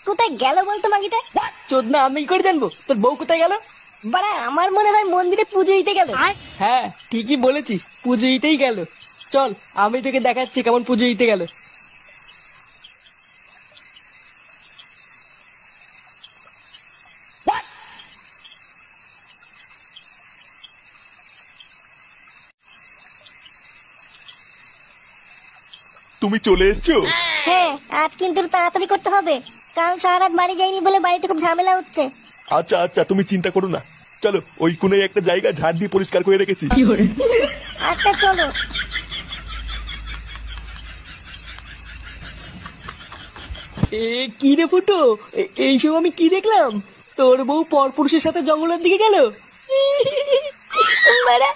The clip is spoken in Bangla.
কোথায় গেল বলতো মাগিটা? চোদনা আমি কি করে জানবো তোর বউ কোথায় গেল? বাড়া আমার মনে হয় মন্দিরে পুজো দিতে গেল। হ্যাঁ ঠিকই বলেছিস, পুজো দিতেই গেল। চল আমি তোকে দেখাচ্ছি কেমন পুজো দিতে গেল। তুমি চলে এসছো? হ্যাঁ আজ কিন্তু তাড়াতাড়ি করতে হবে, কারণ সারা রাত বাড়ি যাইনি বলে বাড়িতে খুব ঝামেলা হচ্ছে। আচ্ছা আচ্ছা, তুমি চিন্তা করো না। চলো ওই কোণে একটা জায়গা ঝাড় দিয়ে পরিষ্কার করে রেখেছি। আচ্ছা চলো। কি রে ফুটো, এইসব আমি কি দেখলাম? তোর বউ পরপুরুষের সাথে জঙ্গলের দিকে গেল। বাড়া